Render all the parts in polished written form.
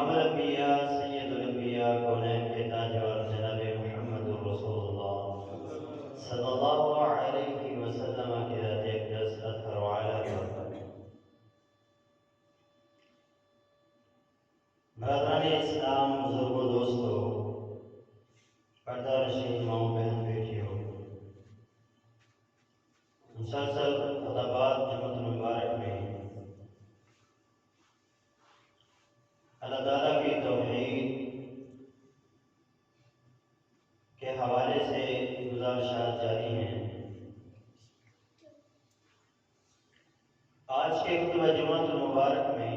امام الانبیاء سید الانبیاء کونین کے تاجور جناب محمد رسول اللہ صلی اللہ علیہ وسلم کی ذات اقدس اطہر و اعلی پر برادران اسلام، بزرگوں، دوستوں، پردہ نشین ماؤں، بہن، بیٹیوں، مسلسل خطبات جمعۃ المبارک میں اللہ تعالیٰ کی توحید کے حوالے سے گزارشات جاری ہیں۔ آج کے خطبہ جمعۃ المبارک میں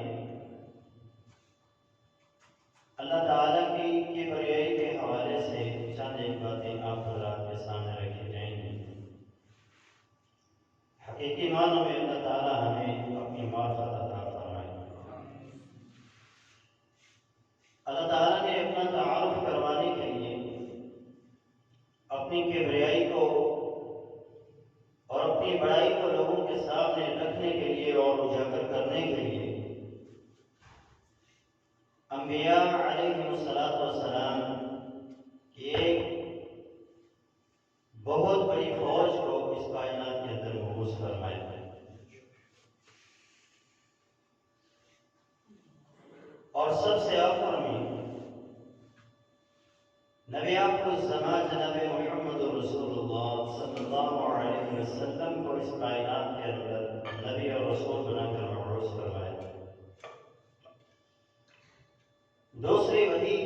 اللہ تعالیٰ کی کبریائی کے حوالے سے چند ایک باتیں آپ حضرات کے سامنے رکھی جائیں گی۔ حقیقی معنوں میں اللہ تعالیٰ ہمیں اپنی معرفت عطا فرمائے۔ اللہ تعالیٰ نے اپنا تعارف کروانے کے لیے، اپنی کبریائی کو اور اپنی بڑائی کو لوگوں کے سامنے رکھنے کے لیے اور اجاگر کرنے کے لیے انبیاء علیہ السلام کی ایک بہت بڑی فوج کو اس کائنات کے اندر مبعوث فرمایا۔ اور سب سے آخر میں نبی آخر الزمان جناب محمد رسول اللہ صلی اللہ علیہ وسلم کو اس کائنات کے اندر نبی اور رسول بنا کر مبعوث فرمایا۔ دوسری وحی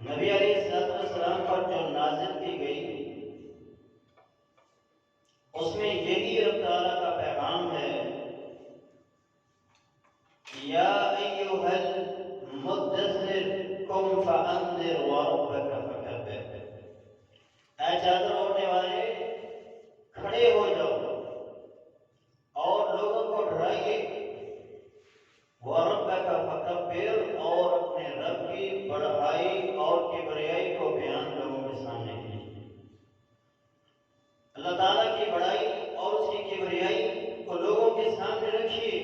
نبی علیہ السلام پر جو نازل کی گئی، اس میں یہی رب تعالیٰ کا پیغام ہے، یا ایھا المدثر قم فانذر وربک فکبر، اے چادر اوڑھنے والے، کھڑے ہو جاؤ اور لوگوں کو ڈرائیے، وَرَبَّكَ فَكَبِّرْ، اور اپنے رب کی بڑائی اور کبریائی کو بیان لوگوں کے سامنے کیجیے۔ اللہ تعالیٰ کی بڑائی اور اس کی کبریائی کو لوگوں کے سامنے رکھیے۔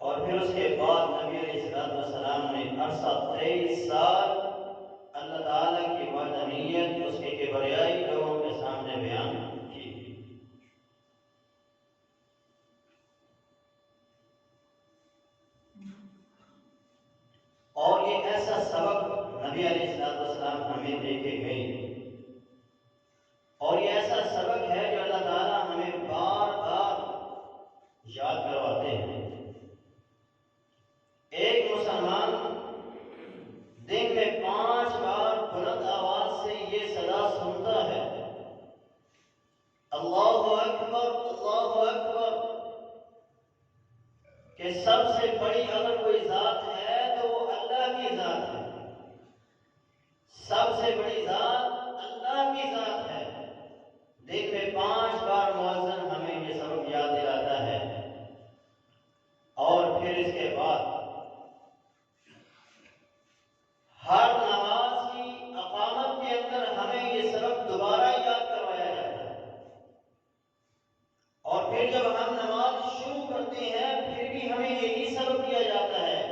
اور پھر اس کے بعد نبی علیہ السلام نے عرصہ 23 سال اللہ تعالیٰ کی وحدانیت، اس کی کبریائی لوگوں کے سامنے بیان کی۔ اور یہ ایسا سبق نبی علیہ السلام ہمیں دے کے گئے، اور یہ ایسا سبق ہے جو اللہ تعالیٰ ہمیں بار بار یاد کرواتے ہیں۔ ایک مسلمان دن میں 5 بار بلند آواز سے یہ صدا سنتا ہے، اللہ اکبر، اللہ اکبر، کہ سب سے بڑی اگر کوئی ذات ہے تو وہ اللہ کی ذات ہے، سب سے بڑی ذات اللہ کی ذات ہے۔ دن میں 5 بار مؤذن ہمیں یہ سبق یاد دلاتا ہے، اور پھر اس کے بعد ہر نماز کی اقامت کے اندر ہمیں یہ سبق دوبارہ یاد کروایا جاتا ہے، اور پھر جب ہم نماز شروع کرتے ہیں پھر بھی ہمیں یہی سبق دیا جاتا ہے،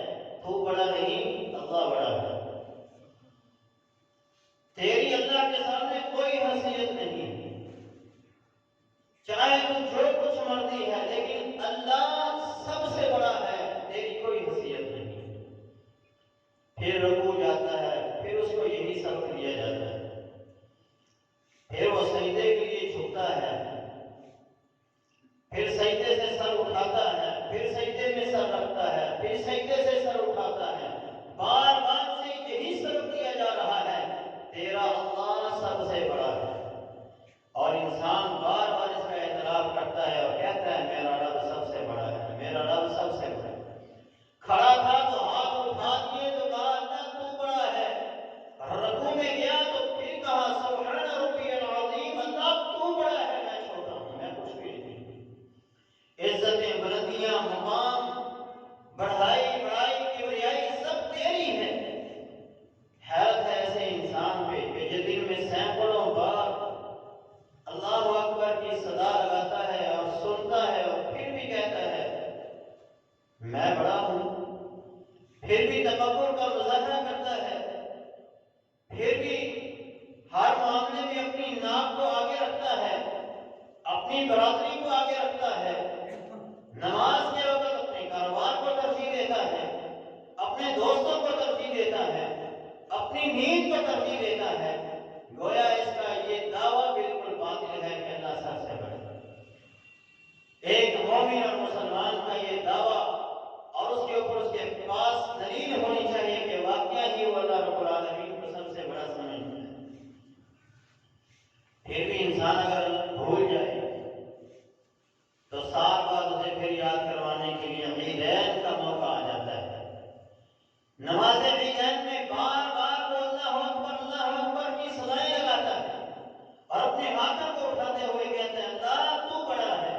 میں بڑا ہوں، پھر بھی تکبر کا مظاہرہ کرتا ہے، پھر بھی ہر معاملے میں اپنی ناک کو آگے رکھتا ہے، اپنی برادری کو آگے رکھتا ہے، نماز کے وقت اپنے کاروبار کو ترجیح دیتا ہے، اپنے دوستوں کو ترجیح دیتا ہے، اپنی نیند کو ترجیح دیتا ہے، گویا اس کا یہ دعویٰ بالکل باطل ہے کہ اللہ سب سے بڑا ہے۔ ایک مومن اور مسلمان کا یہ دعویٰ اور اس کے اوپر اس کے پاس دلیل ہونی چاہیے کہ واقعہ ہی وہ اللہ رب العالمین کو سب سے بڑا سمجھتا ہے۔ پھر بھی انسان اگر بھول جائے تو سال بعد اسے پھر یاد کروانے کے لیے عیدین کا موقع آ جاتا ہے۔ نماز عیدین میں بار بار وہ اللہ اکبر کی صدائیں لگاتا ہے اور اپنے ہاتھوں کو اٹھاتے ہوئے کہتے ہیں اللہ تو بڑا ہے۔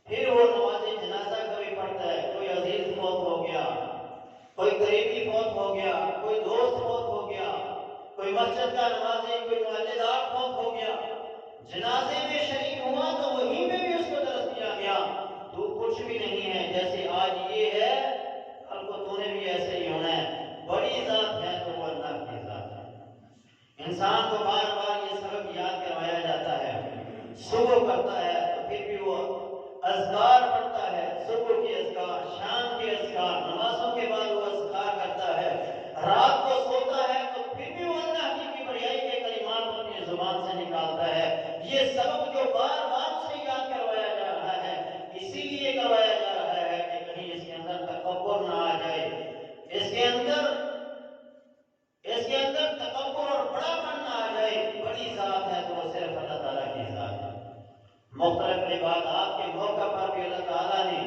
پھر وہ نماز جنازہ کبھی پڑھتا ہے، کوئی عزیز فوت ہو گیا، کوئی قریبی فوت ہو گیا، کوئی دوست فوت ہو گیا، کوئی مسجد کا نمازی، کوئی محلے دار فوت ہو گیا، جنازے میں شریک ہوا تو وہیں پہ بھی اس کو درس دیا گیا تو کچھ بھی نہیں ہے، جیسے آج یہ ہے کل کو تو نے بھی ایسے ہی ہونا ہے۔ بڑی ذات ہے تو وہ اللہ کی ذات ہے۔ انسان کو بار بار یہ سبق یاد کروایا جاتا ہے، صبح کرتا ہے تو پھر بھی وہ اذکار پڑھتا ہے، صبح کی اذکار، شام کی اذکار، نمازوں کے بعد وہ اذکار کرتا ہے، رات کو سوتا ہے تو پھر بھی وہ اللہ کی کبریائی کے کلمات اپنی زبان سے نکالتا ہے۔ یہ سبق جو بار بار سے یاد کروایا جا رہا ہے، اسی لیے کروایا جا رہا ہے کہ کہیں اس کے اندر تکبر نہ آ جائے، اس کے اندر تکبر اور بڑا پن نہ آ جائے۔ بڑی ذات ہے تو وہ صرف اللہ تعالیٰ کی ذات ہے۔ مختلف عبادات کے موقع پر بھی اللہ تعالیٰ نے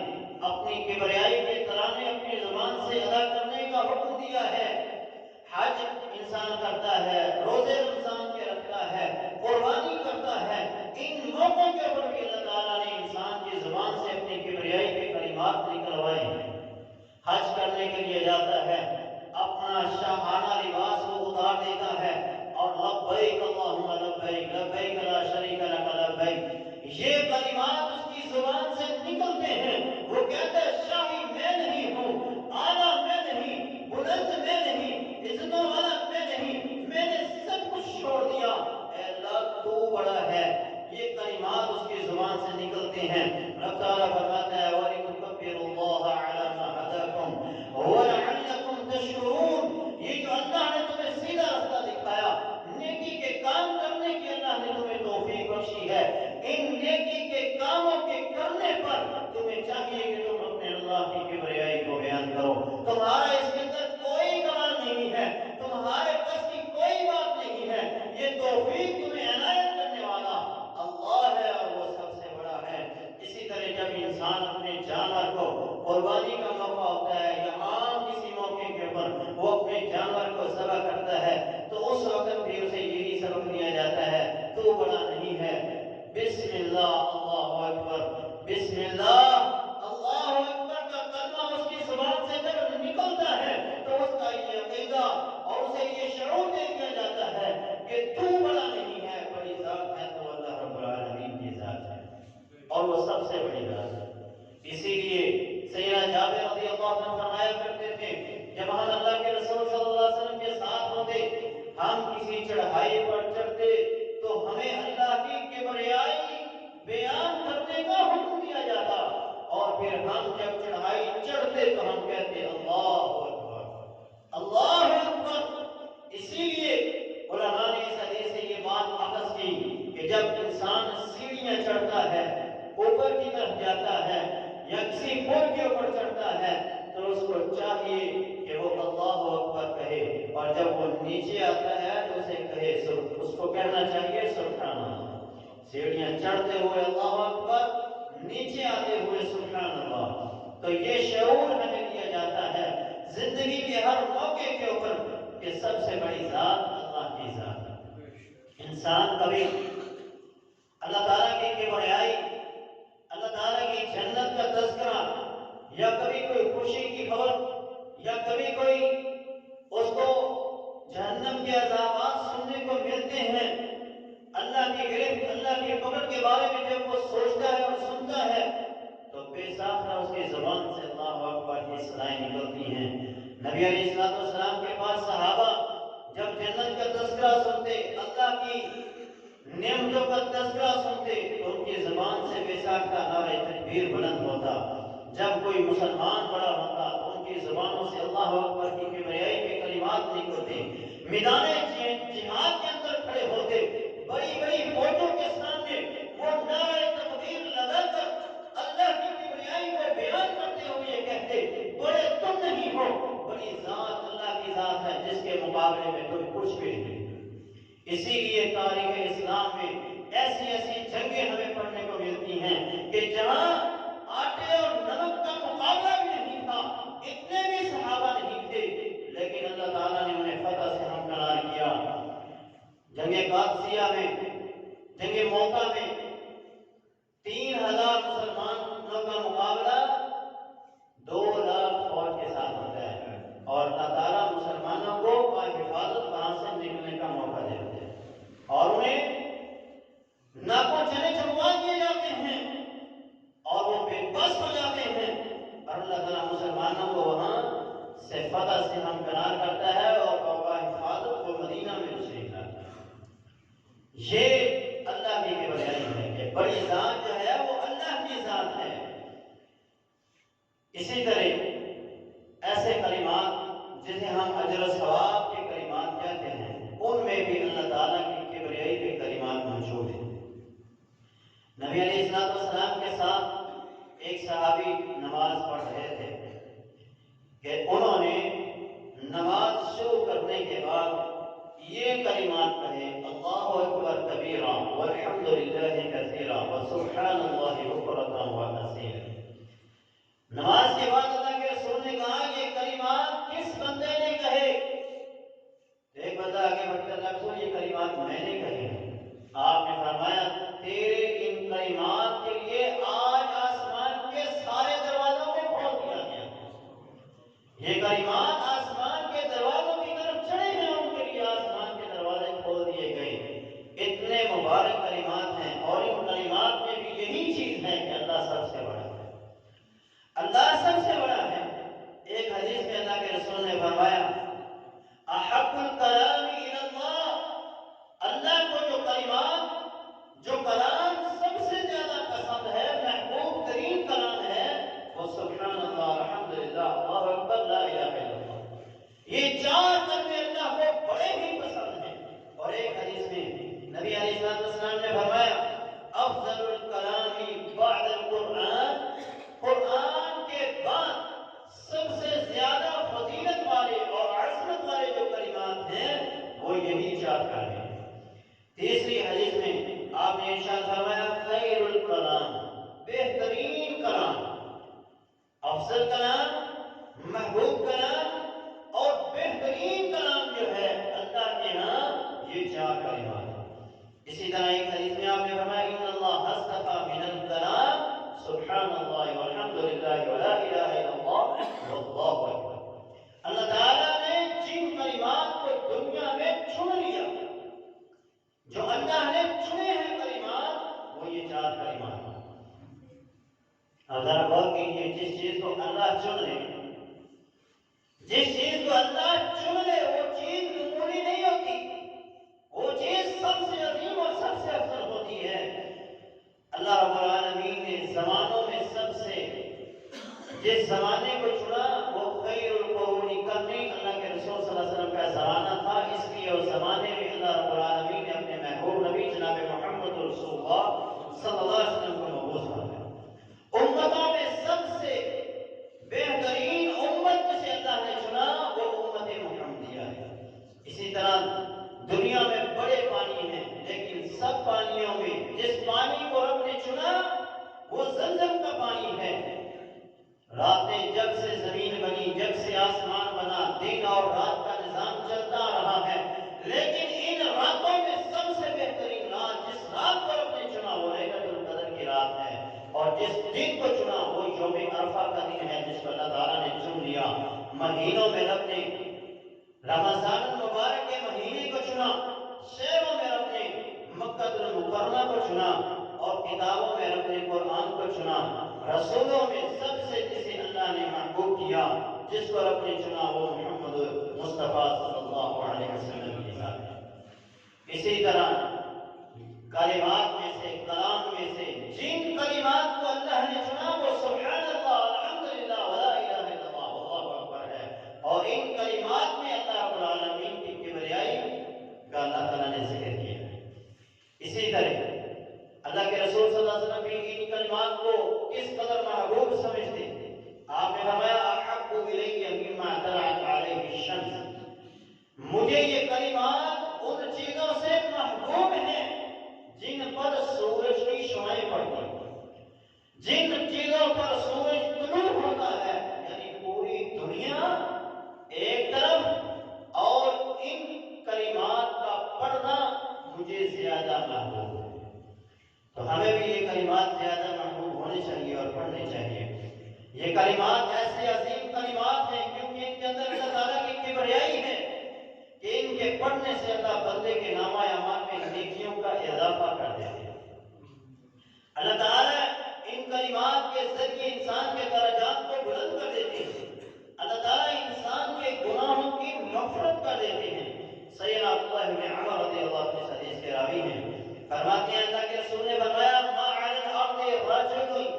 اپنی کبریائی کے ترانے اپنی زبان سے ادا کرنے کا حکم دیا ہے۔ حج انسان کرتا ہے، روزے رمضان کے رکھتا ہے، قربانی کرتا ہے، ان موقعوں کے اوپر بھی اللہ تعالیٰ نے انسان کی زبان سے اپنی کبریائی کے کلمات نکلوائے ہیں۔ حج کرنے کے لیے جاتا ہے، اپنا شاہانہ لباس وہ اتار دیتا ہے اور لبیک اللہم لبیک لبیک لا شریک لک لبیک، یہ کلمات اس کی زبان سے نکلتے ہیں۔ وہ کہتا ہے شاہی میں نہیں ہوں، اعلیٰ میں نہیں، بلند میں نہیں، عزتوں والا میں نہیں، میں نے سب کچھ چھوڑ دیا، اے اللہ تو بڑا ہے۔ یہ کلمات اس کی زبان سے نکلتے ہیں۔ رب تعالیٰ فرماتا ہے وَلِتُكَبِّرُوا اللَّهَ عَلَى مَا هَدَاكُمْ وَلَعَلَّكُمْ تَشْكُرُونَ، یہ جو اللہ نے تمہیں سیدھا راستہ دکھایا، نیکی کے کام کرنے کی اللہ نے تمہیں توفیق بخشی ہے، ان نیکی کے کاموں کے کرنے پر تمہیں چاہیے کہ تم اپنے اللہ کی کبریائی کو بیان کرو۔ تمہارا اس کے اندر کوئی کمال نہیں ہے، تمہارے بس کی کوئی بات نہیں ہے، یہ توفیق تمہیں عنایت کرنے والا اللہ ہے اور وہ سب سے بڑا ہے۔ اسی طرح جب انسان اپنے جانور کو قربانی کا موقع ہوتا ہے یا عام کسی موقع کے اوپر وہ اپنے جانور کو ذبح کرتا ہے تو اس وقت بھی اسے یہی سبق دیا جاتا ہے تو بڑا نہیں ہے، بسم اللہ اللہ اکبر، بسم اللہ اللہ اکبر کا کلمہ اس کی زبان سے جب نکلتا ہے تو اس کا یہ عقیدہ اور اسے یہ شعور دے دیا جاتا ہے کہ تو بڑا نہیں ہے، بڑی ذات ہے تو اللہ رب العالمین کی ذات ہے اور وہ سب سے بڑی ذات ہے۔ اسی لیے سیدنا جابر رضی اللہ عنہ فرمایا کرتے تھے جب ہم اللہ کے رسول صلی اللہ علیہ وسلم کے ساتھ ہوتے، ہم کسی چڑھائی پر چڑھتے تو ہمیں اللہ کی کبریائی بیان کرنے کا حکم دیا جاتا اور پھر ہم جب چڑھائی چڑھتے تو ہم کہتے اللہ اکبر اللہ اکبر۔ اسی لیے علماء نے اس حدیث سے یہ بات اخذ کی کہ جب انسان سیڑھیاں چڑھتا ہے، اوپر کی طرف جاتا ہے یا کسی پل کے اوپر چڑھتا ہے تو اس کو چاہیے کہ وہ اللہ اکبر کہے، اور جب وہ نیچے آتا ہے تو اسے کہے، اس کو کہنا چاہیے سبحان اللہ۔ سیڑھیاں چڑھتے ہوئے اللہ اکبر، نیچے آتے ہوئے سبحان اللہ۔ تو یہ شعور ہمیں دیا جاتا ہے زندگی کے ہر موقع کے اوپر کہ سب سے بڑی ذات اللہ کی ذات ہے۔ انسان کبھی اللہ تعالیٰ کی کبریائی، اللہ تعالیٰ کی جنت کا تذکرہ یا کبھی کوئی خوشی کی خبر یا کبھی کوئی اس کو جہنم کے عذابات سننے کو ملتے ہیں، اللہ کی گرفت اللہ کی پکڑ کے بارے میں جب وہ سوچتا ہے اور سنتا ہے تو بے ساختہ اس کی زبان سے اللہ اکبر کی صدائیں نکلتی ہیں۔ نبی علیہ السلام کے پاس صحابہ جب جنت کا تذکرہ سنتے، اللہ کی نعمتوں کا تذکرہ سنتے، تو ان کی زبان سے بیساکھ کا نعرہ تکبیر بلند ہوتا۔ جب کوئی مسلمان بڑا ہوتا تو ان کی زبانوں سے اللہ اکبر کی کبریائی کے کلمات نکلتے، میدان جہاد کے اندر کھڑے ہوتے، بڑی بڑی فوجوں کے سامنے وہ نعرہ تکبیر لگا کر اللہ کی کبریائی کو بیان کرتے ہوئے کہتے، بڑے تم نہیں ہو، بڑی ذات اللہ کی ذات ہے جس کے مقابلے میں تم کچھ بھی نہیں۔ اسی لیے تاریخ اسلام میں ایسی ایسی جنگیں ہمیں پڑھنے کو ملتی ہیں کہ جہاں آٹے اور نمک کا مقابلہ بھی نہیں تھا، اتنے بھی صحابہ نہیں تھے، لیکن اللہ تعالیٰ نے انہیں فتح سے ہمکنار کیا۔ جنگ قادسیہ میں، جنگ موقع میں 3000 مسلمانوں کا مقابلہ 2 لاکھ فوج کے ساتھ ہوتا ہے، اور اللہ تعالیٰ مسلمانوں کو حفاظت وہاں سے نکلنے کا موقع دیتے ہیں اور انہیں ناکوں چنے چبوا دیے جاتے ہیں اور وہ بے بس ہو جاتے ہیں، اور اللہ تعالیٰ مسلمانوں کو وہاں سے فتح سے ہمکنار کرتا ہے اور باقا حفاظت کو مدینہ میں تشریف لاتا ہے۔ یہ اللہ کی کبریائی ہے کہ بڑی ذات جو ہے وہ اللہ کی ذات ہے۔ اسی طرح ایسے کلمات جسے ہم اجر و ثواب کے کلمات کہتے ہیں، ان میں بھی اللہ تعالیٰ کی کبریائی کے کلمات موجود ہیں۔ نبی علیہ السلام کے ساتھ ایک صحابی نماز پڑھ رہے تھے کہ انہوں نے نماز شروع کرنے کے بعد یہ کلمات کہے، اللہ اکبر کبیرا والحمد للہ کثیرا وسبحان اللہ بکرۃ واصیلا۔ نماز کے بعد اللہ کے رسول نے کہا یہ کلمات کس بندے نے کہے؟ ایک بندہ آگے بڑھ کر رسول یہ کلمات میں نے کہے ہیں۔ آپ نے فرمایا تیرے ان کلمات کے لیے آج آسمان کے سارے دروازوں کو کھول دیا گیا۔ یہ کلمات آسمان کے دروازوں کی طرف چڑھے ہیں، ان کے لیے آسمان کے دروازے کھول دیے گئے۔ اتنے مبارک کلمات ہیں، اور ان کلمات میں بھی یہی چیز ہے کہ اللہ سب سے بڑا ہے، اللہ سب سے بڑا ہے۔ ایک حدیث میں اللہ کے رسول نے فرمایا احب الکلام الی اللہ، اللہ کو جو کلمات، جو کلام سب سے زیادہ پسند ہے، محبوب ترین کلام ہے، وہ سبحان اللہ الحمدللہ اللہ اکبر لا الہ الا اللہ۔ یہ 4 کلمے اللہ کو بڑے ہی پسند ہیں۔ اور ایک حدیث میں نبی علیہ السلام نے فرمایا افضل الکلام بعد القرآن، قرآن کے بعد سب سے زیادہ فضیلت والے اور عظمت والے جو کلمات ہیں وہ یہی 4 کلمے ہیں۔ تیسری حدیث میں آپ نے ارشاد فرمایا خیر الکلام، بہترین کلام، افضل کلام، محبوب کلام اور بہترین کلام جو ہے اللہ کے ہاں یہ 4 کلمات ہیں۔ اسی طرح ایک حدیث میں آپ نے فرمایا ان اللہ اصطفى من الکلام سبحان اللہ والحمد للہ ولا الہ الا اللہ واللہ اکبر۔ اللہ تعالیٰ نے جن کلمات کو دنیا میں چن لیا، جو اللہ نے چنے ہیں کلمات، وہ یہ 4 کلمات ہیں۔ اگر غور کیجیے، جس چیز کو اللہ چن لے، جس چیز کو اللہ چن لے وہ چیز معمولی نہیں ہوتی، وہ چیز سب سے عظیم اور سب سے افضل ہوتی ہے۔ اللہ رب العالمین نے زمانوں میں سب سے جس زمانے کو چنا وہ خیر القرون کرنی اللہ کے رسول صلی اللہ علیہ وسلم کا زمانہ تھا، اس لیے اس زمانے میں اللہ رب العالمین نے اپنے محبوب نبی جناب محمد رسول اللہ صلی اللہ علیہ وسلم کو مبعوث فرمایا۔ امتوں میں سب سے بہترین امت جسے اللہ نے چنا وہ امت محمدیہ ہے۔ اسی طرح دنیا میں بڑے پانی ہیں، لیکن سب پانیوں میں جس پانی کو رب نے چنا وہ زمزم کا پانی ہے۔ راتیں جب سے زمین بنی، جب سے آسمان بنا، دن اور رات کا نظام چلتا رہا ہے، لیکن ان راتوں میں سب سے بہترین رات جس رات کو رب نے چنا وہ لیلۃ القدر کی رات ہے، اور جس دن کو چنا وہ یوم عرفہ کا دن ہے جس کو اللہ تعالیٰ نے چن لیا۔ مہینوں میں رب نے رمضان المبارک کے مہینے کو چنا، شہروں میں رب نے مکہ المکرمہ کو چنا، اور کتابوں میں رب نے قرآن کو چنا۔ رسولوں میں سب سے جسے اللہ نے محبوب جس کو رب نے چنا وہ محمد مصطفیٰ صلی اللہ علیہ وسلم کی ذات ہے۔ اسی طرح کلمات میں سے، کلام میں سے جن کلمات کو اللہ نے چنا وہ سبحان اللہ، الحمدللہ، ولا الہ الا اللہ، اللہ اکبر ہے، اور ان کلمات میں اللہ رب العالمین کی کبریائی کا اللہ تعالیٰ نے ذکر کیا ہے۔ اسی طرح اللہ کے رسول صلی اللہ علیہ وسلم بھی ان کلمات کو کس قدر محبوب سمجھتے ہیں۔ آپ نے فرمایا احب الی مما طلعت علیہ الشمس، مجھے یہ کلمات ان چیزوں سے محبوب ہیں جن پر سورج کی شعاعیں پڑتی ہیں، جن چیزوں پر سورج طلوع ہوتا ہے، یعنی پوری دنیا ایک طرف اور ان کلمات کا پڑھنا مجھے زیادہ محبوب ہے۔ تو ہمیں بھی یہ کلمات زیادہ محبوب ہونے چاہیے اور پڑھنے چاہیے۔ یہ کلمات ایسے عظیم کلمات ہیں کیونکہ ان کے اندر اللہ تعالیٰ کی کبریائی ہے کہ ان کے پڑھنے سے اللہ بندے کے نامہ اعمال میں نیکیوں کا اضافہ کر دیتے ہیں۔ اللہ تعالیٰ ان کلمات کے ذریعے انسان کے درجات کو بلند کر دیتے ہیں۔ اللہ تعالیٰ انسان کے گناہوں کی مغفرت کر دیتے ہیں۔ سیدنا عبداللہ بن عمر رضی اللہ عنہ اس حدیث کے راوی ہیں، فرماتے ہیں اللہ کے رسول نے فرمایا ما علی الارض رجل،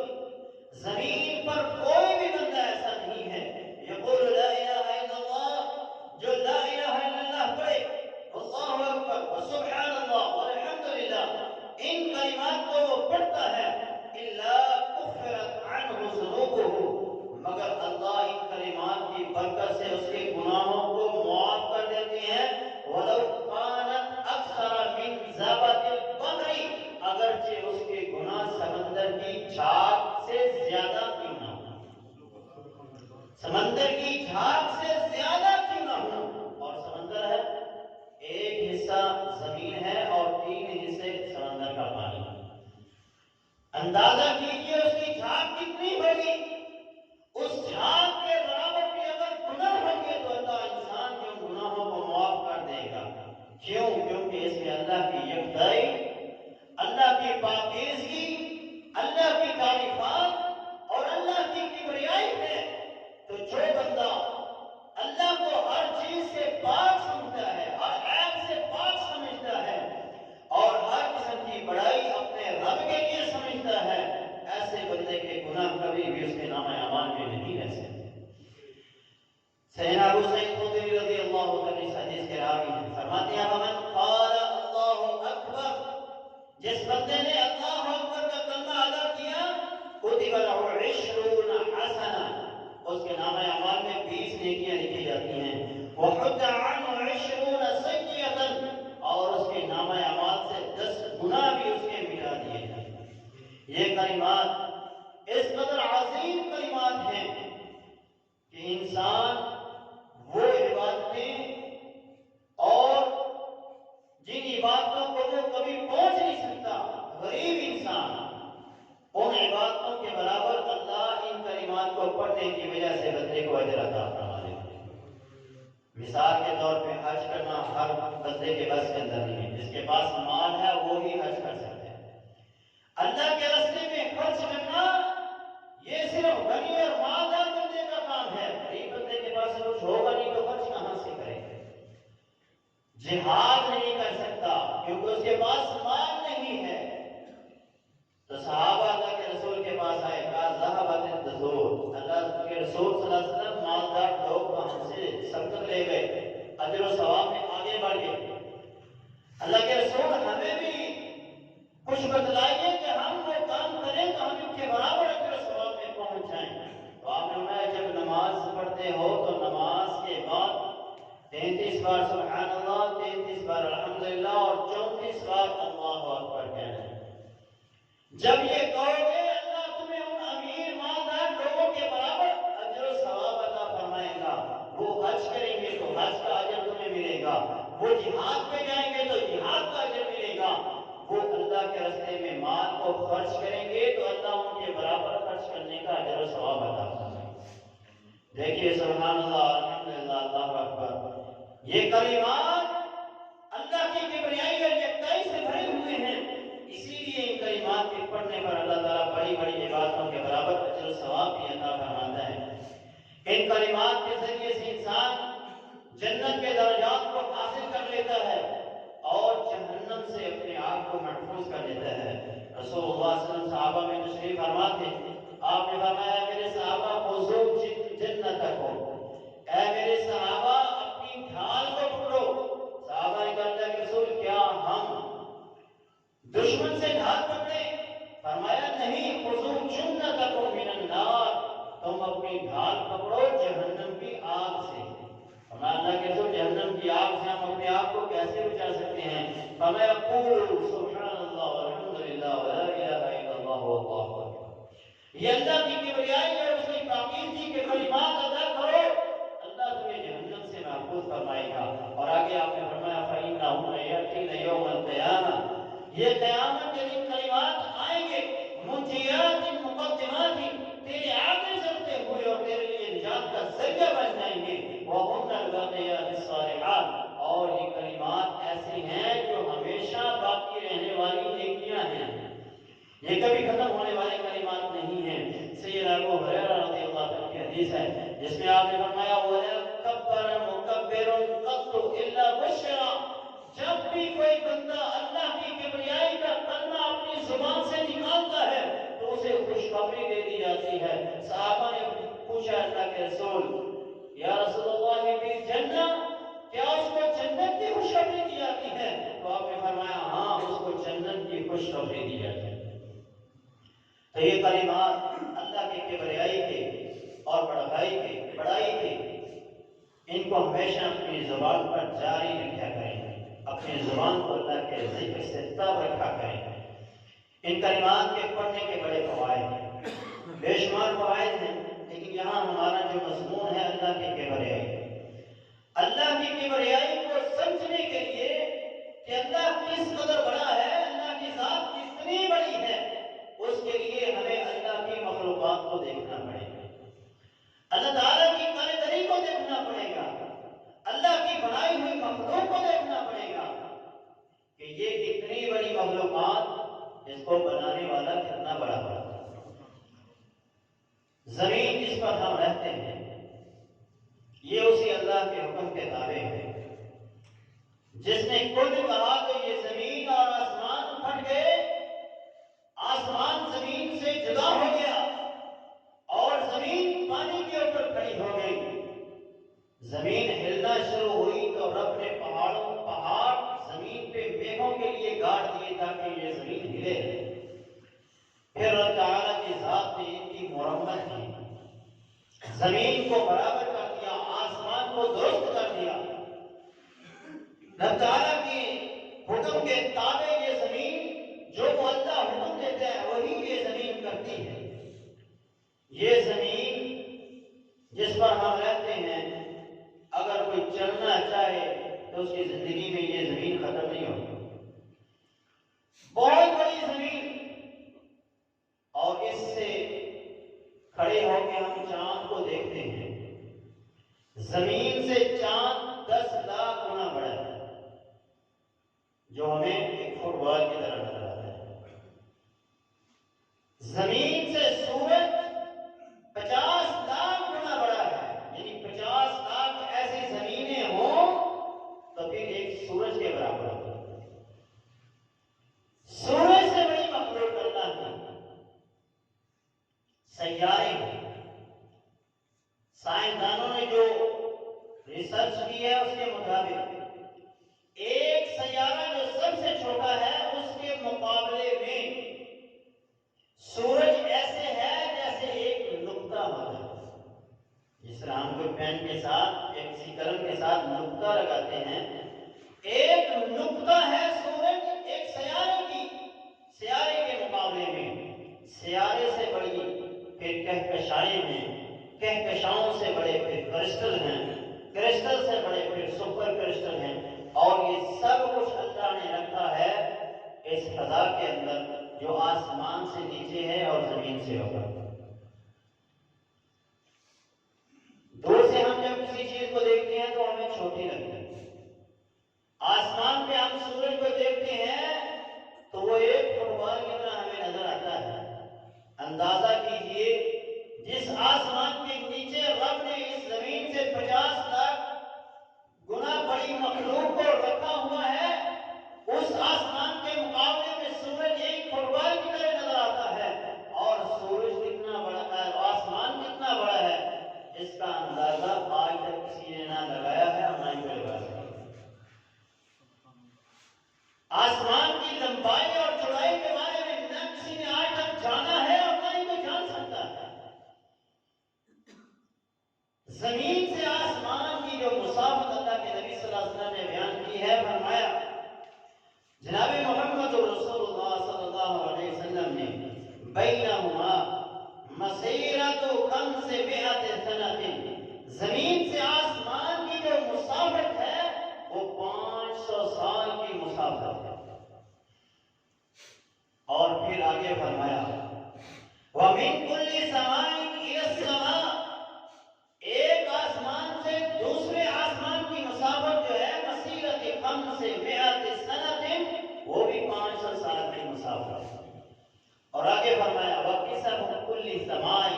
زمین پر کوئی بھی بندہ ایسا نہیں ہے یقول لا الہ الا اللہ، جو لا الہ الا اللہ پڑھے، اللہ اکبر وسبحان اللہ والحمدللہ، ان کلمات کو وہ پڑھتا ہے، الا کفرت عنہ ذنوبہ، مگر اللہ ان کلمات کی برکت سے اس کے گناہوں کو معاف کر دیتے ہیں۔ وَلَوْ كَانَتْ أَكْثَرَ مِنْ زَبَدِ الْبَحْرِ، اگرچہ اس کے گناہ سمندر کی جھاگ سے زیادہ کیوں نہ ہو، سمندر کی جھاگ سے زیادہ کیوں نہ ہو، اور سمندر ہے ایک حصہ زمین ہے اور 3 حصے سمندر کا پانی، اندازہ کیجئے اس کی جھاگ کتنی ہوگی، اس جھاگ کے برابر بھی اگر گناہ ہوں گے تو اللہ انسان کے ان گناہوں کو معاف کر دے گا۔ کیوں؟ کیونکہ اس میں اللہ کی یکتائی، اللہ کی پاکیزگی، اللہ کی تعریفات اور اللہ کی کبریائی ہے۔ تو جو بندہ اللہ کو ہر چیز سے پاک سمجھتا ہے، ہر عیب سے پاک سمجھتا ہے اور ہر قسم کی بڑائی اپنے رب کے لیے سمجھتا ہے، ایسے بندے کے گناہ کبھی بھی اس کے نامہ اعمال میں نہیں رہ سکتے۔ سیدنا ابو سعید خدری رضی اللہ عنہ اس حدیث کے راوی ہیں، فرماتے ہیں ومن قال اللہ اکبر، جس بندے نے اللہ اکبر کا کلمہ ادا کیا، کتب له 20 حسنہ، اس کے نامہ اعمال میں 20 نیکیاں لکھی جاتی ہیں، وحط عنه 20 سیئۃ، اور اس کے نامہ اعمال سے 10 گناہ بھی اس کے مٹا دیے جاتے ہیں۔ یہ کلمات اس قدر عظیم کلمات ہیں کہ انسان وہ عبادتیں اور جن عبادتوں کو وہ کبھی پہنچ نہیں سکتا، غریب انسان ان عبادتوں کے برابر اللہ ان کلمات کو پڑھنے کی وجہ سے بندے کو اجر عطا فرما دیتا ہے۔ مثال کے طور پہ حج کرنا ہر بندے کے بس کے اندر نہیں ہے، جس کے پاس مال ہے وہی حج کر سکتے ہیں۔ اللہ کے راستے میں خرچ کرنا یہ صرف غنی اور مالدار بندے کا کام ہے، غریب بندے کے پاس کچھ ہوگا نہیں تو خرچ کہاں سے کرے گا؟ جہاد نہیں کر سکتا کیونکہ اس کے پاس مال نہیں ہے۔ تو صحابہ اللہ کے رسول کے پاس آئے، کہا ذهبت الدثور، اللہ کے رسول صلی اللہ علیہ وسلم مالدار لوگ ہم سے سبقت لے گئے، اجر و ثواب میں آگے بڑھ گئے، اللہ کے رسول ہمیں بھی کچھ بتلائیے کہ ہم وہ کام کریں تو ہم ان کے برابر اجر و ثواب میں پہنچ جائیں۔ تو آپ نے فرمایا جب نماز پڑھتے ہو تو نماز کے بعد 33 بار سبحان اللہ، 33 بار الحمدللہ اور 34 بار اللہ اکبر کہنا ہے۔ جب یہ کہو گے اللہ تمہیں ان امیر مالدار لوگوں کے برابر اجر و ثواب عطا فرمائے گا۔ وہ حج کریں گے تو حج کا اجر تمہیں ملے گا، وہ جہاد پہ جائیں گے تو جہاد کا اجر ملے گا، وہ اللہ کے راستے میں مال کو خرچ کریں گے تو اللہ ان کے برابر خرچ کرنے کا اجر و ثواب عطا فرمائے گا۔ دیکھیے سبحان اللہ، الحمدللہ، اللہ اکبر، یہ کلمات اللہ کی کبریائی اور یکتائی سے بھرے ہوئے ہیں، اسی لیے ان کلمات کے پڑھنے پر اللہ تعالیٰ بڑی بڑی عبادتوں کے برابر اجر و ثواب بھی عطا فرماتا ہے۔ ان کلمات کے جنت کے درجات کو حاصل کر لیتا ہے اور جہنم سے اپنے آپ کو محفوظ کر لیتا ہے۔ رسول اللہ صلی اللہ علیہ وسلم صحابہ میں تشریف فرما تھے، آپ نے فرمایا میرے صحابہ خذوا جنتکم، اے میرے صحابہ اپنی ڈھال کو پکڑو۔ صحابہ نے کہا اللہ کے رسول کیا ہم دشمن سے ڈھال پکڑے؟ فرمایا نہیں، خذوا جنتکم من النار، تم اپنی ڈھال پکڑو جہنم کی آگ سے۔ فرمایا اللہ کے رسول جہنم کی آگ سے ہم اپنے آپ کو کیسے بچا سکتے ہیں؟ فرمایا قولوا سبحان اللہ والحمد للہ ولا الہ الا اللہ واللہ اکبر، یہ اللہ کی کبریائی اور اس کی پاکیزگی کے کلمات ادا کرو، اللہ تمہیں جہنم سے محفوظ فرمائے گا۔ اور آگے آپ نے فرمایا فإنه يأتي يوم القيامة، یہ قیامت کے دن کلمات آئیں گے منجیات مقدمات، تیرے آگے چلتے ہوئے اور تیرے لیے نجات کا ذریعہ بن جائیں گے۔ وَهُنَّ الْبَاقِيَاتُ الصَّالِحَاتُ، اور یہ کلمات ایسی ہیں جو ہمیشہ باقی رہنے والی نیکیاں ہیں، یہ کبھی ختم ہونے والے کلمات نہیں ہیں۔ سیدنا ابو ہریرہ رضی اللہ عنہ کی حدیث ہے جس میں آپ نے فرمایا وَلَا كَبَّرَ مُكَبِّرٌ قَطُّ إِلَّا بُشِّرَ، جب بھی کوئی بندہ اللہ کی کبریائی کا کلمہ اپنی زبان سے نکالتا ہے تو اسے خوشخبری دے دی جاتی ہے۔ صحابہ نے پوچھا اللہ کے رسول یا رسول اللہ فی الجنہ، کیا اس کو جنت کی خوشخبری دی جاتی ہے؟ تو آپ نے فرمایا ہاں، اس کو جنت کی خوشخبری دی جاتی ہے۔ تو یہ کلمات اللہ کی کبریائی کے اور بڑائی کے ان کو ہمیشہ اپنی زبان پر جاری رکھا کریں، اپنی زبان کو اللہ کے ذکر سے تب رکھا کریں۔ ان کلمات کے پڑھنے کے بڑے فوائد ہیں، بے شمار فوائد ہیں، لیکن یہاں ہمارا جو مضمون ہے اللہ کی کبریائی، اللہ کی کبریائی کو سمجھنے کے لیے کہ اللہ کس قدر بڑا ہے، اللہ کی ذات کتنی بڑی ہے، اس کے لیے ہمیں اللہ کی مخلوقات کو دیکھنا پڑے گا، اللہ تعالیٰ کی کارکردگی کو دیکھنا پڑے گا، اللہ کی بنائی ہوئی مخلوق کو دیکھنا پڑے گا کہ یہ کتنی بڑی مخلوقات، اس کو بنانے والا کتنا بڑا ہے۔ زمین جس پر ہم رہتے ہیں یہ اسی اللہ کے حکم کے تابع ہے، جس نے کل کہا تو یہ زمین اور آسمان پھٹ گئے، آسمان زمین سے جدا ہو گیا اور زمین پانی کے اوپر کھڑی ہو گئی۔ زمین ہلنا شروع ہوئی تو رب نے پہاڑ زمین پہ میگھوں کے لیے گاڑ دیے تاکہ یہ زمین ہلے۔ پھر رب تعالیٰ کی ذات نے ان کی مرمت کی، زمین کو برابر کر دیا، آسمان کو درست کر دیا۔ رب تعالیٰ کے حکم کے تابع یہ زمین، جو وہ اللہ حکم دیتا ہے وہی یہ زمین کرتی ہے۔ یہ زمین جس پر ہم رہتے ہیں، اگر کوئی چلنا چاہے تو اس کی زندگی میں یہ زمین ختم نہیں ہوتی، بہت بڑی زمین، اور اس سے کھڑے ہو کے ہم چاند کو دیکھتے ہیں، زمین سے چاند 10 لاکھ گنا بڑا ہے، جو ہمیں ایک فٹ بال کی طرح نظر آتا ہے۔ زمین سے سورج 50 لاکھ گنا بڑا ہے، یعنی 50 لاکھ ایسی زمینیں ہوں تو پھر ایک سورج کے برابر ہوگا۔ سورج سے بڑی مخلوق اللہ کی سیارے ہیں۔ سائنسدانوں نے جو ریسرچ کی ہے اس کے مطابق ایک سیارہ جو سب سے چھوٹا ہے اس کے مقابلے میں سورج ایسے ہے جیسے ایک نقطہ ہوتا ہے، جس طرح ہم کوئی پین کے ساتھ یا کسی قلم کے ساتھ نقطہ لگاتے ہیں، ایک نقطہ ہے سورج ایک سیارے کے مقابلے میں، سیارے سے بڑی پھر کہکشائیں ہیں، کہکشاؤں سے بڑے پھر کرسٹل ہیں، کرسٹل سے بڑے پھر سپر کرسٹل ہیں، اور یہ سب کچھ اللہ نے رکھا ہے اس فضا کے اندر جو آسمان سے نیچے ہے اور زمین سے اوپر۔ دور سے ہم جب کسی چیز کو دیکھتے ہیں تو ہمیں چھوٹی لگتی ہے، آسمان پہ ہم سورج کو دیکھتے ہیں تو وہ ایک فٹ بال کی طرح ہمیں نظر آتا ہے۔ اندازہ کیجئے جس آسمان کے نیچے رب نے اس زمین سے 50 لاکھ گنا زمین سے آسمان کی جو مسافت اللہ کے نبی صلی اللہ علیہ وسلم نے بیان کی ہے، فرمایا جناب محمد رسول اللہ صلی اللہ علیہ وسلم نے بینہما مسیرت خمس مئت سنۃ، زمین سے آسمان کی جو مسافت ہے وہ 500 سال کی مسافت ہے۔ اور پھر آگے فرمایا وَمِن كُلِّ سَمَاءٍ إِلَى السَّمَاءِ، ایک آسمان سے دوسرے آسمان کی مسافت جو ہے مسیرت خمس مئت سنۃ، وہ بھی 500 سال کی مسافت ہے۔ اور آگے فرمایا وَقِسَمُ كُلِّ سَمَاءٍ،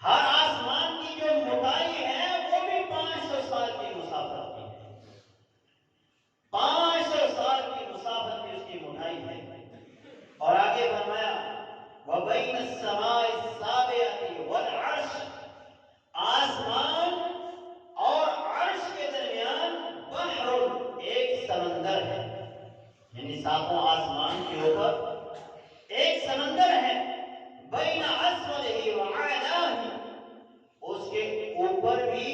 ہر آسمان کی جو موٹائی ہے وہ بھی 500 سال کی مسافت کی ہے۔ 500 سال کی مسافت کی اس کی موٹائی ہے۔ اور آگے فرمایا وَبَيْنَ السَّمَاءِ السَّابِعَةِ وَالْعَرْشِ، آسمان اور عرش کے درمیان بحر، ایک سمندر ہے، یعنی ساتوں آسمان کے اوپر ایک سمندر ہے، بین اسفلہ وعلاہ، اس کے اوپر بھی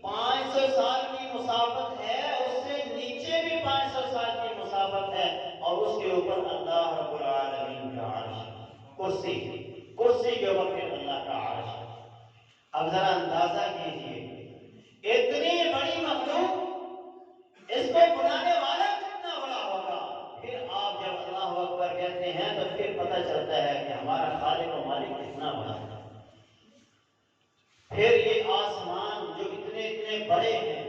500 سال کی مسافت ہے، اس سے نیچے بھی 500 سال کی مسافت ہے، اور اس کے اوپر اللہ رب العالمین کا عرش، کرسی کے اوپر پھر اللہ کا عرش ہے۔ اب ذرا اندازہ کیجئے اتنی بڑی مخلوق، اس کو بنانے والا کتنا بڑا ہوگا۔ پھر آپ جب اللہ اکبر کہتے ہیں تو پھر پتہ چلتا ہے کہ ہمارا خالق و مالک کتنا بڑا ہے۔ پھر یہ آسمان جو اتنے بڑے ہیں،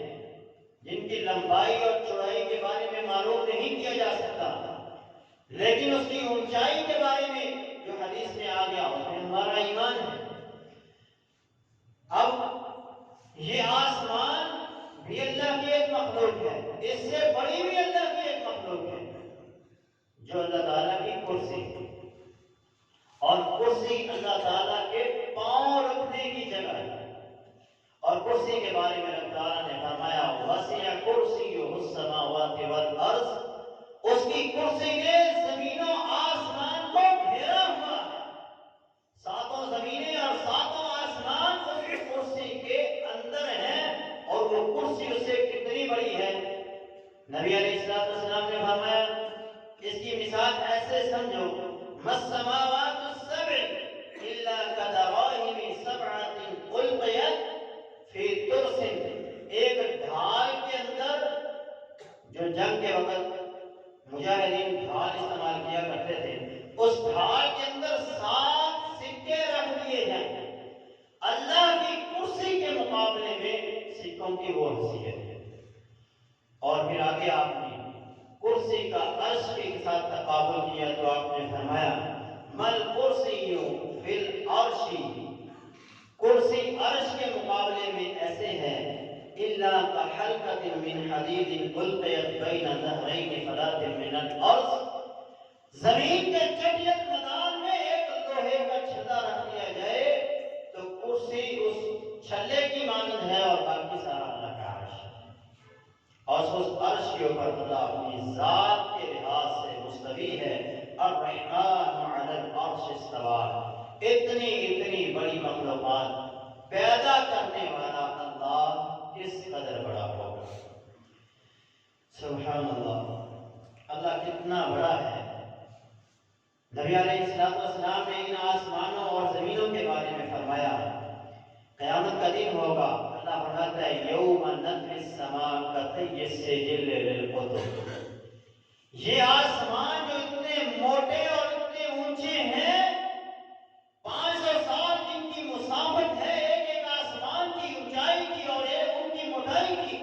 جن کی لمبائی اور چوڑائی کے بارے میں معلوم نہیں کیا جا سکتا، لیکن اس کی اونچائی کے بارے میں جو حدیث میں آ گیا اس میں ہمارا ایمان ہے۔ اب یہ آسمان بھی اللہ کی ایک مخلوق ہے، اس سے بڑی بھی اللہ کی ایک مخلوق ہے جو اللہ تعالیٰ کی کرسی ہے، اور کرسی اللہ تعالیٰ کے پاؤں رکھنے کی جگہ ہے۔ اور کرسی کے بارے میں اللہ تعالیٰ نے فرمایا وَسِعَ كُرْسِيُّهُ السَّمَاوَاتِ وَالْأَرْضِ، اس کی کرسی نے زمین و آسمان کو گھیرا ہوا ہے۔ ساتوں زمینیں اور ساتوں آسمان اس کی کرسی کے اندر ہیں، اور وہ کرسی اس سے کتنی بڑی ہے۔ نبی علیہ السلام نے فرمایا اس کی مثال ایسے سمجھو مَا السَّمَاوَاتُ السَّبْعِ إِلَّا كَدَرَاهِمِ سَبْعَةٍ أُلْقِيَتْ فِي تُرْسٍ، ایک ڈھال کے اندر، جو جنگ کے وقت مجاہدین ڈھال استعمال کیا کرتے تھے، اس ڈھال کے اندر 7 سکے رکھ دیے جائیں، اللہ کی کرسی کے مقابلے میں سکوں کی وہ حیثیت ہے۔ اور پھر آگے آپ نے کرسی کا عرش کے ساتھ تقابل کیا تو آپ نے فرمایا مل کرسی فی العرش، کرسی عرش کے مقابلے میں ایسے ہے الا کحلقۃ من حدید القیت بین ظہرین فلاۃ من الارض، زمین کے چٹیل میدان میں ایک لوہے کا چھلا رکھ دیا جائے تو کرسی اس چھلے کی مانند ہے، اور باقی سارا اللہ کا عرش ہے، اور اس عرش کے اوپر اللہ اپنی ذات کے لحاظ سے مستوی ہے۔ الرحمن علی العرش استوى، اتنی بڑی مخلوقات پیدا کرنے والا اللہ کس قدر بڑا ہوگا۔ سبحان اللہ، اللہ کتنا بڑا ہے۔ نبی علیہ السلام نے ان آسمانوں اور زمینوں کے بارے میں فرمایا قیامت کا دن ہوگا، اللہ فرماتا ہے یوم نطوی السماء کطی السجل للکتب، یہ آسمان جو اتنے موٹے اور اتنے اونچے ہیں، 500 سال جن کی مسافت ہے ایک ایک آسمان کی اونچائی کی اور ایک ان کی موٹائی کی،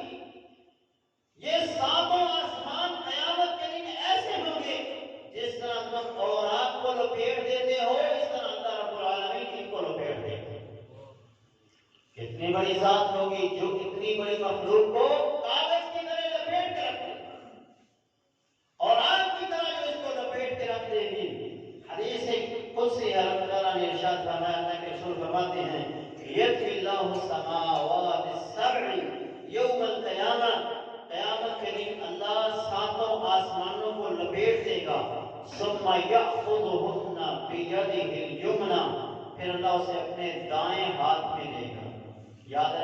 یہ ساتوں آسمان قیامت کے دن ایسے ہوں گے جس طرح تم اوراق کو لپیٹ دیتے ہو، اس طرح اللہ رب العالمین ان کو لپیٹ دیتے ہیں۔ کتنی بڑی ذات ہوگی جو اتنی بڑی مخلوق کو کاغذ کی طرح لپیٹ کے رکھ دے گی، اور آگ کی طرح جو اس کو لپیٹ کے رکھ دے گی۔ حدیث قدسی ہے، اللہ تعالیٰ نے ارشاد فرمایا، اللہ کے رسول فرماتے ہیں یطوی اللہ السماوات السبع یوم القیامہ، قیامت کے دن اللہ ساتوں آسمانوں کو لپیٹ دے گا، ثم یأخذہن بیدہ الیمنی، پھر اللہ اسے اپنے دائیں ہاتھ میں لے گا۔ یاد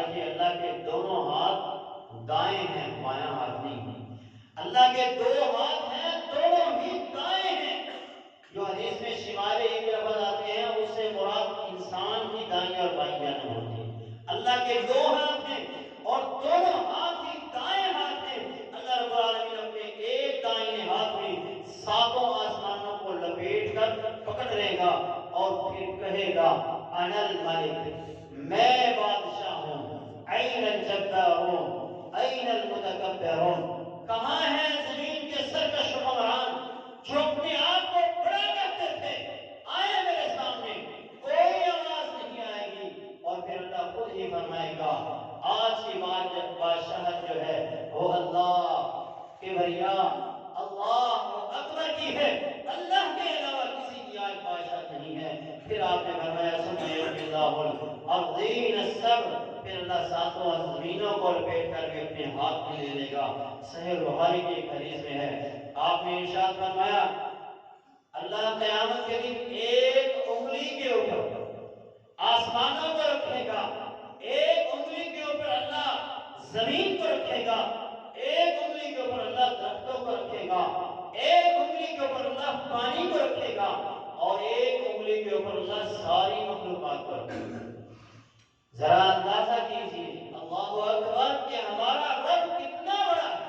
کے دو ہاتھ ہیں اور دونوں ہاتھ ہی دائیں ہاتھ ہیں. اللہ رب العالمین اپنے ایک دائیں ہاتھ میں ساتوں آسمانوں کو لپیٹ کر پکڑ لے گا اور پھر کہے گا انا الملک، میں بادشاہ ہوں. این الجبارون این المتکبرون، کہاں ہے زمین کے سرکش حکمران جو اپنے آپ کو بڑا کہتے تھے؟ آئے میرے سامنے. کوئی آواز نہیں آئے گی. اور پھر اللہ خود ہی فرمائے گا آج کی بادشاہت جو ہے وہ اللہ کبریا اللہ اکبر کی ہے، اللہ کے علاوہ کسی کی آج بادشاہت نہیں ہے. پھر آپ نے فرمایا سبحان اللہ العظیم الصبر، پھر اللہ ساتوں زمینوں کو لپیٹ کر کے اپنے ہاتھ میں لے لے گا. صحیح بخاری کی ایک حدیث میں ہے، آپ نے ارشاد فرمایا اللہ قیامت کے دن ایک انگلی کے اوپر آسمانوں کو رکھے گا، ایک انگلی کے اوپر اللہ زمین کو رکھے گا، ایک انگلی کے اوپر اللہ درختوں کو رکھے گا، ایک انگلی کے اوپر اللہ پانی کو رکھے گا، اور ایک انگلی کے اوپر اللہ ساری مخلوقات کو رکھے گا. ذرا اندازہ کیجیے اللہ اکبر کہ ہمارا رب کتنا بڑا ہے،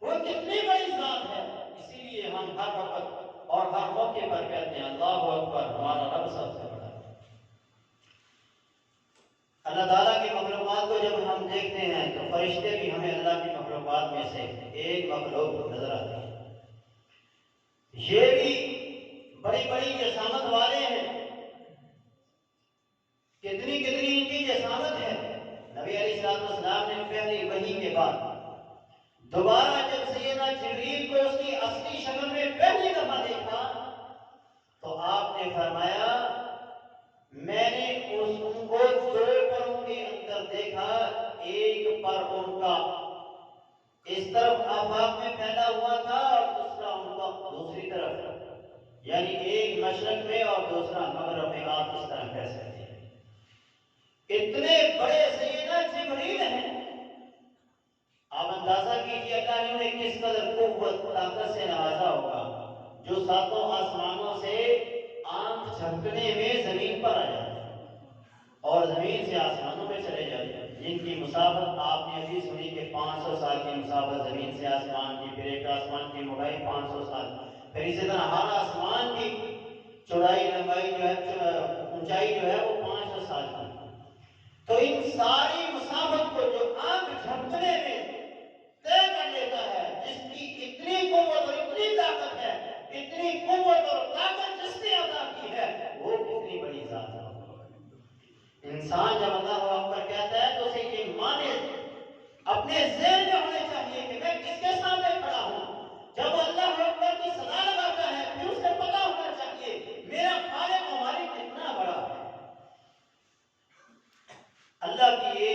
وہ کتنی بڑی ذات ہے. اسی لیے ہم ہر وقت اور ہر موقع پر کہتے ہیں اللہ اکبر، ہمارا رب سب سے بڑا ہے. اللہ تعالیٰ کی مخلوقات کو جب ہم دیکھتے ہیں تو فرشتے بھی ہمیں اللہ کی مخلوقات میں سے ایک مخلوق نظر آتے ہیں. یہ بھی بڑی بڑی جسامت والے ہیں، کتنی کتنی ان کی جسامت ہے. نبی علیہ السلام نے پہلی وحی کے بعد دوبارہ جب سیدنا جبریل کو اس کی اصلی شکل میں پہلی دفعہ دیکھا تو آپ نے فرمایا میں نے ان کو دو پروں کے اندر دیکھا، ایک پر ان کا اس طرف آفاق میں پھیلا ہوا تھا اور دوسرا ان کا دوسری طرف، یعنی ایک مشرق میں اور دوسرا مغرب میں. آپ اس طرح کہہ سکتے ہیں اتنے بڑے سیدنا جبریل ہیں. آپ اندازہ کیجیے اللہ نے انہیں کس قدر قوت طاقت سے نوازا ہوگا جو ساتوں آسمانوں سے آنکھ جھپکنے میں زمین پر آ جاتے ہیں اور زمین سے آسمانوں میں چلے جاتے ہیں، جن کی مسافت آپ نے ابھی سنی کہ 500 سال کی مسافت زمین سے آسمان کی. پھر ایک آسمان کی موٹائی 500 سال، پھر اسی طرح ہر آسمان کی چوڑائی لمبائی جو ہے اونچائی جو ہے وہ 500 سال کی. تو ان ساری مسافت کو جو آنکھ جھپکنے میں طے کر لیتا ہے، جس کی اتنی قوت اور اتنی طاقت ہے، اتنی قوت اور طاقت جس نے عطا کی ہے، وہ کتنی بڑی ذات ہے. انسان جب اللہ اکبر کہتا ہے تو اسے یہ مانے اپنے ذہن میں ہونے چاہیے کہ میں کس کے سامنے کھڑا ہوں. جب اللہ اکبر کی صدا لگاتا ہے پھر اسے پتا ہونا چاہیے میرا خالق و مالک کتنا بڑا ہے. اللہ کی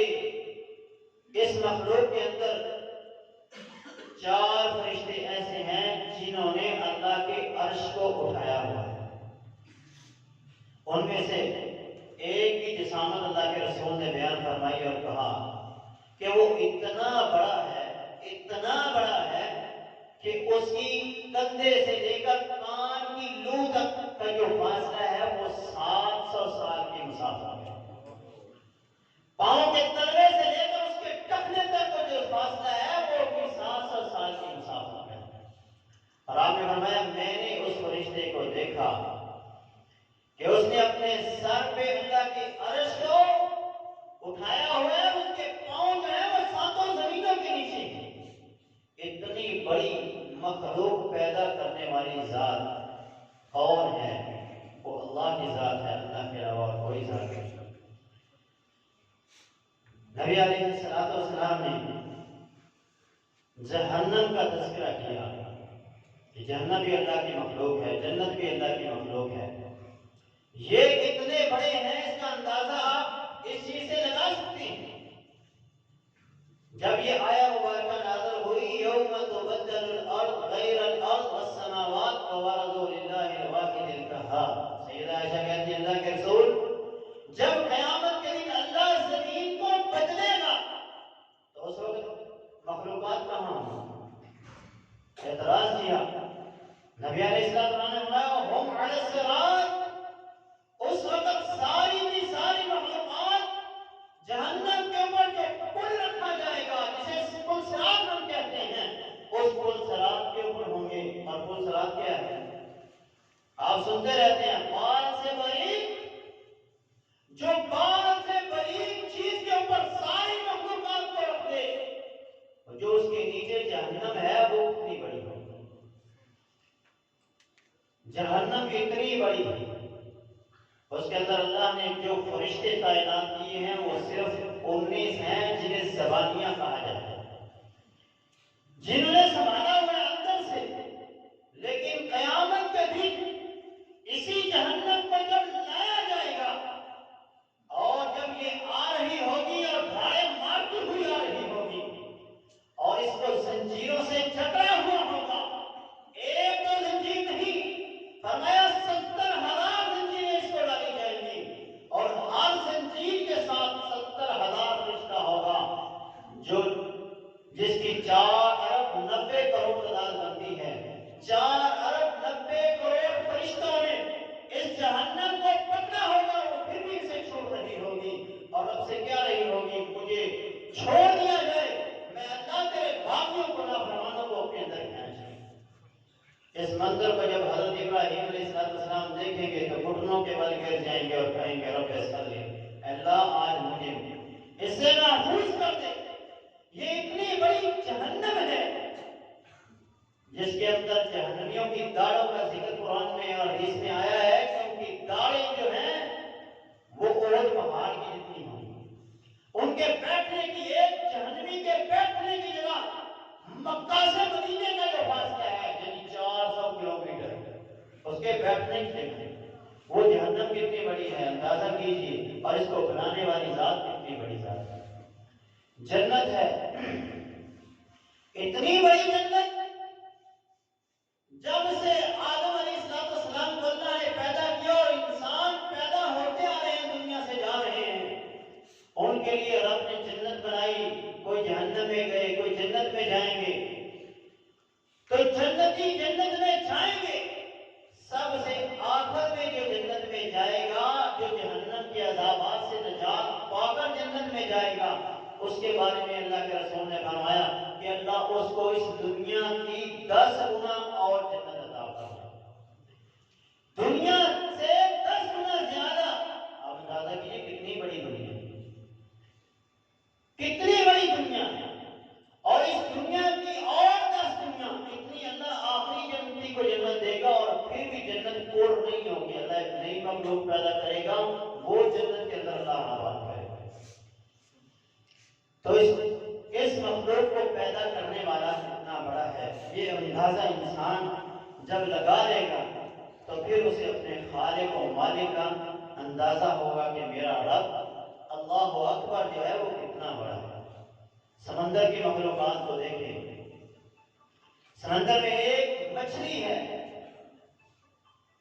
اس مخلوق کے اندر 4 فرشتے ایسے ہیں جنہوں نے اللہ کے عرش کو اٹھایا ہوا ہے. ان میں سے ایک کی جسامت اللہ کے رسول نے بیان فرمائی اور کہا کہ وہ اتنا بڑا ہے کہ اس کی کندھے سے لے کر کان کی لو تک کا جو فاصلہ ہے وہ 700 سال کی مسافت ہے. پاؤں کے تلوے سے لے کر اس کے ٹخنے تک کا جو فاصلہ ہے وہ بھی 700 سال کی مسافت ہے. اور آپ نے فرمایا میں نے اس فرشتے کو دیکھا کہ اس نے اپنے سر پہ اللہ کے عرش کو اٹھایا ہوا ہے، اس کے پاؤں جو ہے وہ 7 زمینوں کے نیچے ہیں. اتنی بڑی مخلوق پیدا کرنے والی ذات کون ہے؟ وہ اللہ کی ذات ہے، اللہ کے علاوہ کوئی ذات نہیں. نبی علیہ السلام نے جہنم کا تذکرہ کیا کہ جہنم بھی اللہ کی مخلوق ہے، جنت بھی اللہ کی مخلوق ہے. یہ کتنے بڑے ہیں اس کا اندازہ آپ اس چیز سے لگا سکتے ہیں. جب یہ آیا مبارکہ نازل ہوئی یوم تبدل الارض غیر الارض والسماوات وبرزوا للہ الواحد القہار. سیدہ عائشہ کہتی ہیں اللہ کے رسول جب قیامت کے دن اللہ زمین کو بدلے گا تو اس وقت مخلوقات کہاں ہوں؟ اعتراض کیا. نبی علیہ السلام نے فرمایا ہم علی الصراط. اس وقت ساری کی ساری مخلوقات جہنم الصلاۃ کیا ہے؟ آپ سنتے رہتے ہیں بال سے باریک، جو بال سے باریک چیز کے اوپر ساری مخلوقات کو رکھ دے، جو اس کے نیچے جہنم ہے وہ اتنی بڑی ہوگی۔ جہنم اتنی بڑی ہے، اس کے اندر اللہ نے جو فرشتے تعینات کیے ہیں وہ صرف 19 ہیں، جنہیں زبانیاں کہا جاتا ہے، جنہوں نے سنبھالا ہوا ہے اندر سے۔ لیکن قیامت کے دن اسی جہنم کو جب لایا جائے گا اور جب یہ آ رہی ہوگی اور دھاڑے مارتی ہوئی آ رہی ہوگی اور اس کو زنجیروں سے جکڑا ہوا ہوگا، ایک دو زنجیر نہیں، فرمایا 70,000 زنجیریں اس کو ڈالی جائیں گی، اور ہر زنجیر کے ساتھ 70,000 فرشتہ ہوگا، جو جس کی 4,90 کروڑ تعداد بنتی ہے۔ 4,90 کروڑ فرشتوں نے اس جہنم کو پکڑا ہوگا، وہ پھر بھی اسے چھوڑ رہی ہوگی اور رب سے کیا رہی ہوگی؟ مجھے چھوڑ دیا جائے، میں اللہ تیرے باغیوں کو نافرمانوں کو اپنے اندر کھینچ لوں۔ اس منظر کو جب حضرت ابراہیم علیہ السلام دیکھیں گے تو گھٹنوں کے بل گر جائیں گے اور کہیں گے رب صلی اللہ آج مجھے اس سے محفوظ کر دے۔ یہ اتنی بڑی جہنم ہے جس کے اندر جہنمیوں کی داڑھوں کا ذکر قرآن میں اور حدیث میں آیا ہے کہ ان کی داڑھیں جو ہیں وہ احد پہاڑ کی جتنی ہوں گی۔ ان کے بیٹھنے کی، ایک جہنمی کے بیٹھنے کی جگہ مکہ سے مدینے کا جو فاصلہ ہے یعنی 400 کلومیٹر، اس کے بیٹھنے کی جگہ وہ جہنم کتنی بڑی ہے اندازہ کیجیے، اور اس کو بنانے والی ذات کتنی بڑی ذات ہے۔ جنت ہے اتنی بڑی جنت، جب سے آدم علیہ السلام کو اللہ نے پیدا کیا اور انسان پیدا ہوتے آ رہے ہیں، دنیا سے جا رہے ہیں، ان کے لیے رب نے جنت بنائی۔ کوئی جہنم میں گئے، کوئی جنت میں جائیں گے، تو جنتی جنت میں جائیں گے، سب سے آخر میں جو جنت میں جائے گا، جو جہنم کے عذابات سے نجات پا کر جنت میں جائے گا، اس کے بارے میں اللہ کے رسول نے فرمایا کہ اللہ اس کو اس دنیا کی 10 گنا اور جنت عطا کرے، دنیا سے 10 گنا زیادہ۔ آپ اندازہ کیجیے کتنی بڑی دنیا ہے، کتنی بڑی دنیا ہے، اور اس دنیا کی اور 10 دنیا اتنی اللہ آخری جنتی کو جنت دے گا، اور پھر بھی جنت پور نہیں ہوگی، اللہ ایک نئی مخلوق پیدا کرے گا، وہ جنت کے اندر اللہ آباد کرے گا۔ تو اس مخلوق کو پیدا کرنے والا کتنا بڑا ہے، یہ اندازہ انسان جب لگا لے گا تو پھر اسے اپنے خالق و مالک کا اندازہ ہوگا کہ میرا رب اللہ اکبر جو ہے وہ کتنا بڑا ہے۔ سمندر کی مخلوقات کو دیکھیں، سمندر میں ایک مچھلی ہے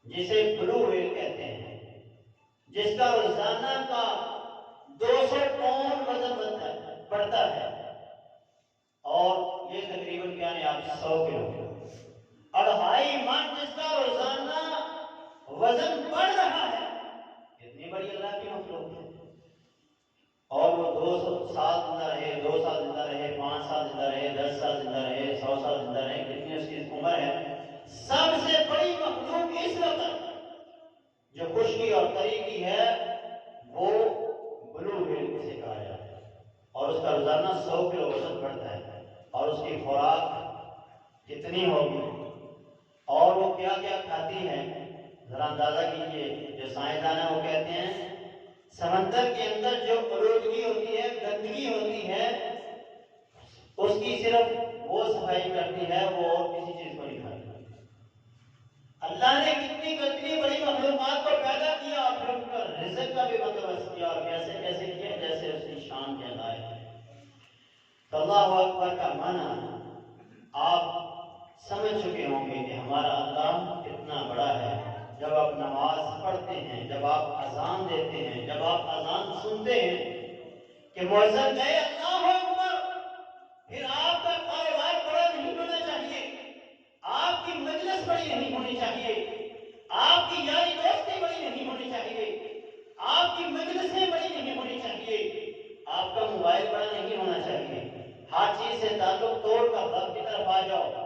جسے بلو ویل کہتے ہیں، جس کا روزانہ کا 200 پاؤنڈ وزن بڑھتا ہے، اور یہ تقریباً کیا ہے آپ 100 کلو، 2.5 من جس کا روزانہ وزن بڑھ رہا ہے، اتنی بڑی اللہ کی مخلوق ہے، اور وہ 2 سال زندہ رہے، 2 سال زندہ رہے، 5 سال زندہ رہے، 10 سال زندہ رہے، 100 سال زندہ رہے، کتنی اس کی عمر ہے۔ سب سے بڑی مخلوق اس وقت جو خشکی اور تری کی ہے وہ بلو ویل سے کہا جاتا ہے، اور اس کا روزانہ 100 کلو وزن بڑھتا ہے، اور اس کی خوراک کتنی ہوگی، اور وہ کیا کیا کھاتی ہے، ذرا اندازہ کیجیے۔ جو سائنسدان ہیں وہ کہتے ہیں سمندر کے اندر جو آلودگی ہوتی ہے، گندگی ہوتی ہے، اس کی صرف وہ صفائی کرتی ہے، وہ اور کسی چیز کو نہیں کھاتی۔ اللہ نے کتنی بڑی مخلوقات کو پیدا کیا اور پھر ان کا رزق کا بھی بندوبست کیا، اور کیسے کیسے کیا، جیسے اس کی شان کے لائق ہے۔ تو اللہ اکبر کا معنی آپ سمجھ چکے ہوں گے کہ ہمارا اللہ کتنا بڑا ہے۔ جب آپ نماز پڑھتے ہیں، جب آپ اذان دیتے ہیں، جب آپ اذان سنتے ہیں کہ مؤذن کہے اللہ اکبر، پھر آپ کا کاروبار بڑا نہیں ہونا چاہیے، آپ کی مجلس بڑی نہیں ہونی چاہیے، آپ کی یاری دوستی بڑی نہیں ہونی چاہیے، آپ کی مجلسیں بڑی نہیں ہونی چاہیے، آپ کا موبائل بڑا نہیں ہونا چاہیے، ہر چیز سے تعلق توڑ کر رب کی طرف آ جاؤ،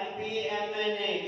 MP MNA